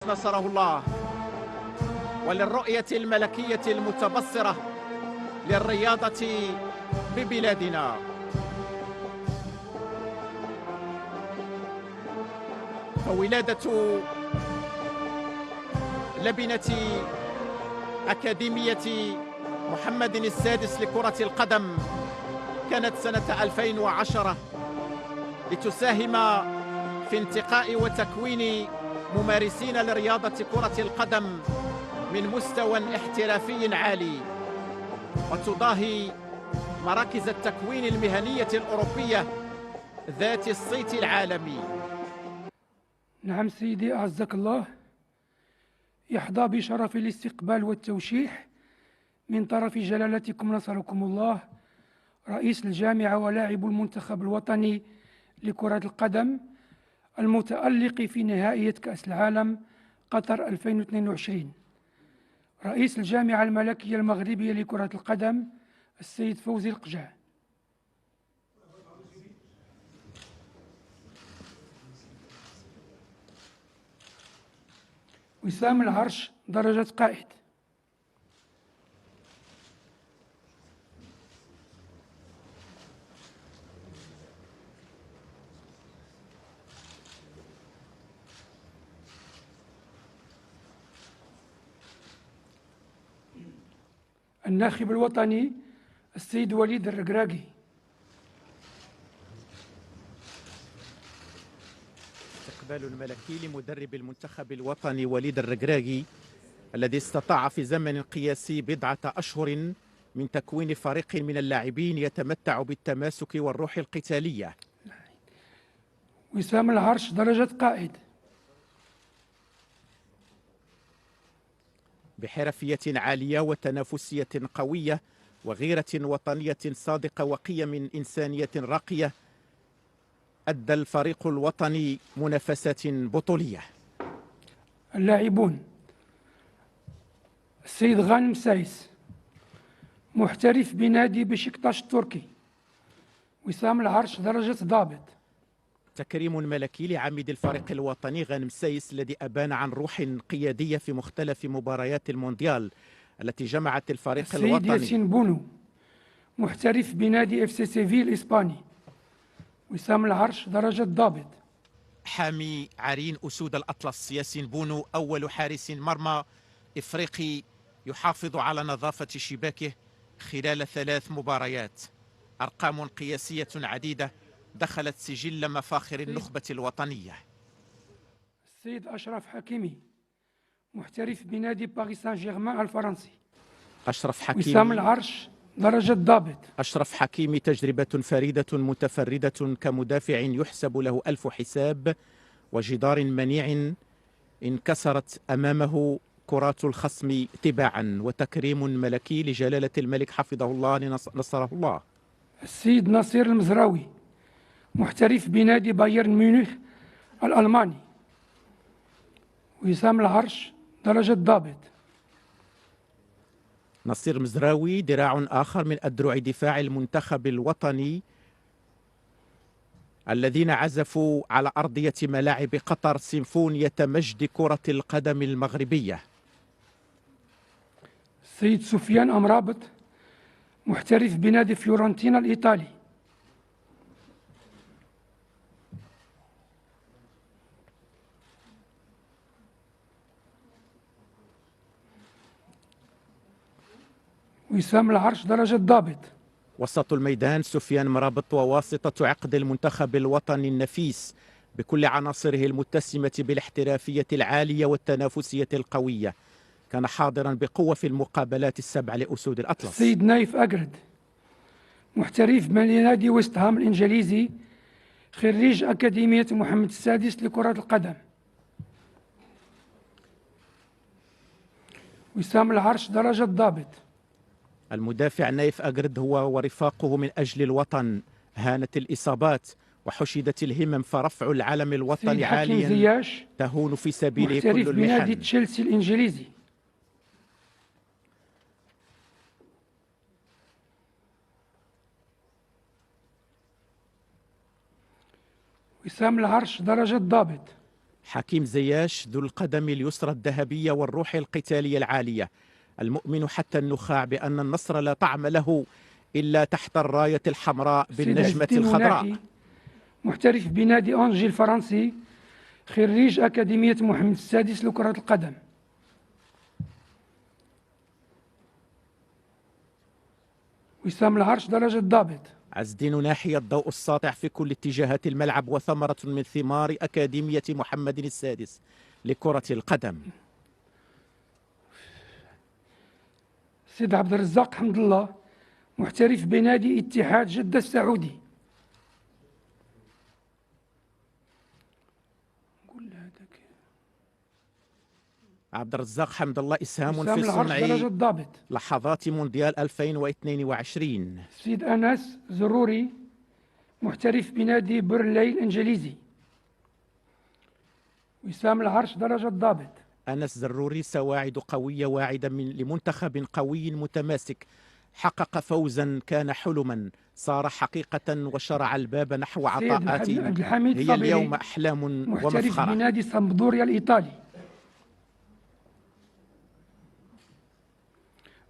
نصره الله، وللرؤية الملكية المتبصرة للرياضة ببلادنا. فولادة لبنة أكاديمية محمد السادس لكرة القدم كانت سنة 2010 لتساهم في انتقاء وتكوين ممارسين لرياضة كرة القدم من مستوى احترافي عالي، وتضاهي مراكز التكوين المهنية الأوروبية ذات الصيت العالمي. نعم سيدي أعزك الله، يحظى بشرف الاستقبال والتوشيح من طرف جلالتكم نصركم الله رئيس الجامعة ولاعب المنتخب الوطني لكرة القدم المتألق في نهائية كأس العالم قطر 2022، رئيس الجامعة الملكية المغربية لكرة القدم السيد فوزي القجع. وسام العرش درجة قائد. الناخب الوطني السيد وليد الركراكي. استقبال الملكي لمدرب المنتخب الوطني وليد الركراكي الذي استطاع في زمن قياسي بضعة أشهر من تكوين فريق من اللاعبين يتمتع بالتماسك والروح القتالية. وسام العرش درجة قائد. بحرفية عالية وتنافسية قوية وغيرة وطنية صادقة وقيم إنسانية راقية، أدى الفريق الوطني منافسات بطولية. اللاعبون: السيد غانم سايس محترف بنادي بشكتاش التركي. وسام العرش درجة ضابط. تكريم ملكي لعميد الفريق الوطني غانم سايس الذي أبان عن روح قيادية في مختلف مباريات المونديال التي جمعت الفريق الوطني. السيد ياسين بونو محترف بنادي اف سي سيفيل الإسباني. وسام العرش درجة ضابط. حامي عرين أسود الأطلس ياسين بونو أول حارس مرمى إفريقي يحافظ على نظافة شباكه خلال 3 مباريات. أرقام قياسية عديدة دخلت سجل مفاخر النخبة الوطنية. السيد أشرف حكيمي محترف بنادي باريس سان جيرمان الفرنسي. أشرف حكيمي. وسام العرش درجة ضابط. أشرف حكيمي تجربة فريدة متفردة كمدافع يحسب له 1000 حساب وجدار منيع انكسرت أمامه كرات الخصم تباعا، وتكريم ملكي لجلالة الملك حفظه الله نصره الله. السيد نصير المزراوي محترف بنادي بايرن ميونخ الألماني. وسام العرش درجة ضابط. نصير مزراوي ذراع آخر من أذرع دفاع المنتخب الوطني الذين عزفوا على أرضية ملاعب قطر سيمفونية مجد كرة القدم المغربية. السيد سفيان أمرابط محترف بنادي فيورنتينا الإيطالي. وسام العرش درجة ضابط. وسط الميدان سفيان مرابط وواسطة عقد المنتخب الوطني النفيس بكل عناصره المتسمة بالاحترافية العالية والتنافسية القوية، كان حاضرا بقوة في المقابلات ال7 لأسود الأطلس. السيد نايف أقرد محترف بنادي ويست هام الإنجليزي، خريج أكاديمية محمد السادس لكرة القدم. وسام العرش درجة ضابط. المدافع نايف أقرد هو ورفاقه من أجل الوطن هانت الإصابات وحشدت الهمم، فرفع العلم الوطني عاليا تهون في سبيله كل محترف بنادي المحن. تشيلسي الإنجليزي. وسام العرش درجة ضابط. حكيم زياش ذو القدم اليسرى الذهبية والروح القتالية العالية، المؤمن حتى النخاع بأن النصر لا طعم له إلا تحت الراية الحمراء السيد عز بالنجمة الدين الخضراء. مناحي، محترف بنادي أنجي الفرنسي، خريج أكاديمية محمد السادس لكرة القدم. وسام العرش درجة ضابط. عز الدين ناحية الضوء الساطع في كل اتجاهات الملعب وثمرة من ثمار أكاديمية محمد السادس لكرة القدم. السيد عبد الرزاق حمد الله، محترف بنادي اتحاد جدة السعودي. عبد الرزاق حمد الله إسهام في العرش درجة صنع ضابط. لحظات مونديال 2022. السيد أنس زروري، محترف بنادي برلي الإنجليزي. وسام العرش درجة ضابط. أنس زروري سواعد قوية واعدة لمنتخب قوي متماسك، حقق فوزا كان حلما صار حقيقة وشرع الباب نحو عطاءات هي اليوم أحلام ومفخرة. محترف بنادي سامبدوريا الإيطالي.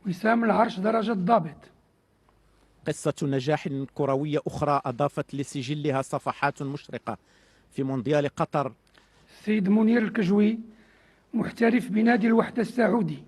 وسام العرش درجة ضابط. قصة نجاح كروية أخرى أضافت لسجلها صفحات مشرقة في مونديال قطر. السيد منير الكجوي، محترف بنادي الوحدة السعودي.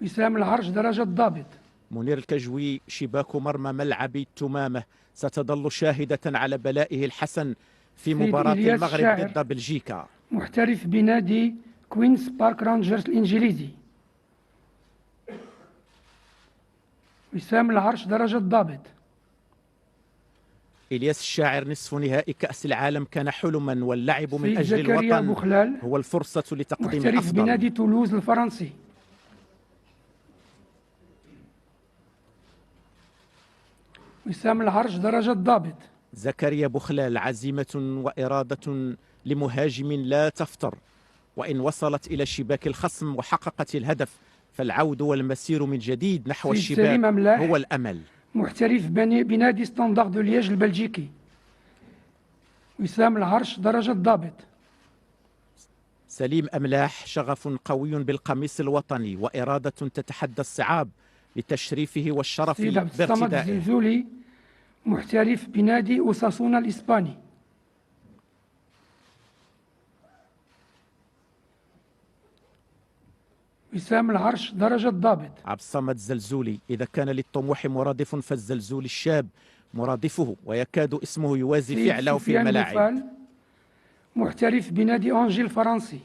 وسام العرش درجة ضابط. منير الكجوي شباك مرمى ملعب التمامة ستظل شاهدة على بلائه الحسن في مباراة المغرب ضد بلجيكا. محترف بنادي كوينز بارك رانجرز الإنجليزي. وسام العرش درجة ضابط. إلياس الشاعر، نصف نهائي كأس العالم كان حلما واللعب من أجل الوطن هو الفرصة لتقديم محترف الأفضل. بنادي تولوز الفرنسي. وسام العرش درجة ضابط. زكريا بوخلال، عزيمة وإرادة لمهاجم لا تفتر، وإن وصلت إلى شباك الخصم وحققت الهدف فالعود والمسير من جديد نحو الشباك هو الأمل. محترف بنادي ستاندارد دو لياج البلجيكي. وسام العرش درجة ضابط. سليم أملاح، شغف قوي بالقميص الوطني وإرادة تتحدى الصعاب لتشريفه والشرف بارتدائه. الزلزولي، محترف بنادي أوساسونا الإسباني. وسام العرش درجة ضابط. عبد الصمد الزلزولي، إذا كان للطموح مرادف فالزلزول الشاب مرادفه ويكاد اسمه يوازي فعله في الملاعب. محترف بنادي أنجي الفرنسي.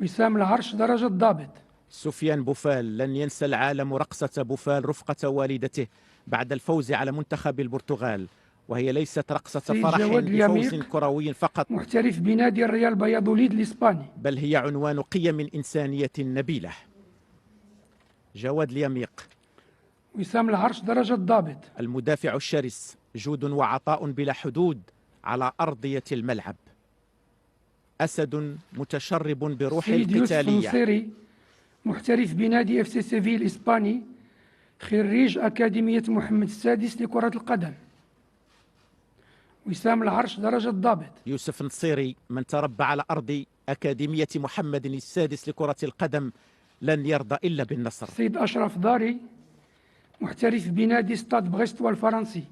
وسام العرش درجة ضابط. سفيان بوفال، لن ينسى العالم رقصة بوفال رفقة والدته بعد الفوز على منتخب البرتغال، وهي ليست رقصة فرح بفوز كروي فقط، محترف بنادي الريال بياضوليد الإسباني، بل هي عنوان قيم إنسانية نبيلة. جواد اليميق، وسام العرش درجة ضابط. المدافع الشرس، جود وعطاء بلا حدود على أرضية الملعب. أسد متشرب بروح القتالية. محترف بنادي اف سي سيفيل الإسباني، خريج أكاديمية محمد السادس لكرة القدم. وسام العرش درجة ضابط. يوسف نصيري، من تربى على أرض أكاديمية محمد السادس لكرة القدم لن يرضى إلا بالنصر. سيد أشرف داري، محترف بنادي ستاد بغيست الفرنسي.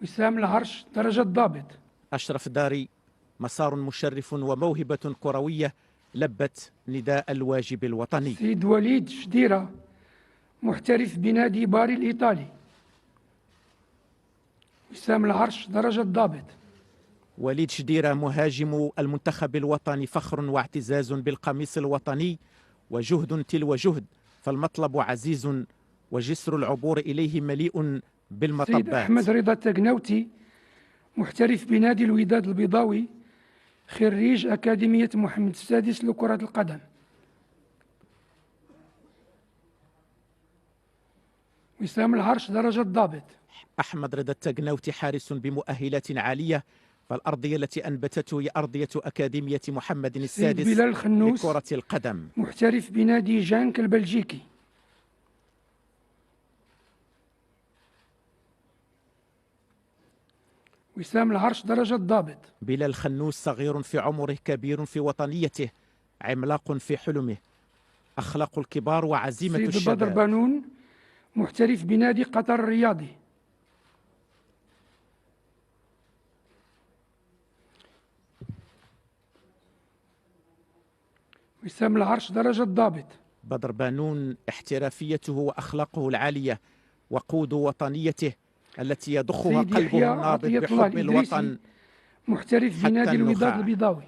وسام العرش درجة ضابط. أشرف داري، مسار مشرف وموهبة كروية لبت نداء الواجب الوطني. سيد وليد شديرة، محترف بنادي باري الإيطالي. وسام العرش درجة ضابط. وليد شديرة، مهاجم المنتخب الوطني، فخر واعتزاز بالقميص الوطني وجهد تلو جهد، فالمطلب عزيز وجسر العبور إليه مليء بالمطبات. سيد أحمد رضا التقناوتي، محترف بنادي الوداد البيضاوي، خريج أكاديمية محمد السادس لكرة القدم. وسام العرش درجة ضابط. أحمد رضا التقناوتي، حارس بمؤهلات عالية، فالأرضية التي أنبتته هي أرضية أكاديمية محمد السادس لكرة القدم. محترف بنادي جانك البلجيكي. وسام العرش درجة ضابط. بلال خنوس صغير في عمره كبير في وطنيته، عملاق في حلمه، أخلاق الكبار وعزيمة سيد بدر الشباب. بانون محترف بنادي قطر الرياضي. وسام العرش درجة ضابط. بدر بانون احترافيته وأخلاقه العالية وقود وطنيته التي يضخها سيد قلبه يحيى النابض عطية الله بحب الإدريسي الوطن محترف حتى بنادي الوداد النخاع. البيضاوي.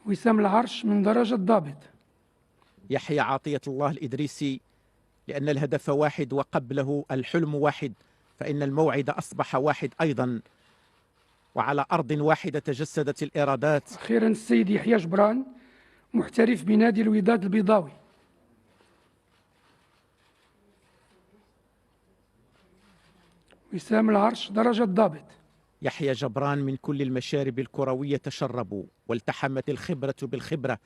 وسام العرش من درجة ضابط. يحيى عطية الله الإدريسي، لأن الهدف واحد وقبله الحلم واحد، فإن الموعد أصبح واحد أيضا، وعلى أرض واحدة تجسدت الإرادات. أخيرا السيد يحيى جبران محترف بنادي الوداد البيضاوي. وسام العرش درجة ضابط. يحيى جبران من كل المشارب الكروية تشربوا، والتحمت الخبرة بالخبرة،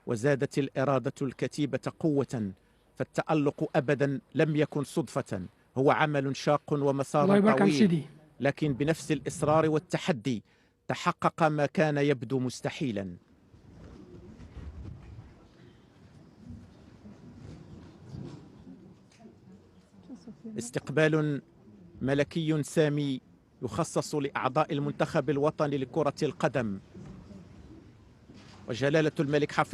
وزادت الإرادة الكتيبة قوة، فالتألق أبدا لم يكن صدفة، هو عمل شاق الله ومسار يبارك عن طويل، سيدي. لكن بنفس الإصرار والتحدي تحقق ما كان يبدو مستحيلا. استقبال ملكي سامي يخصص لأعضاء المنتخب الوطني لكرة القدم، وجلالة الملك حفظ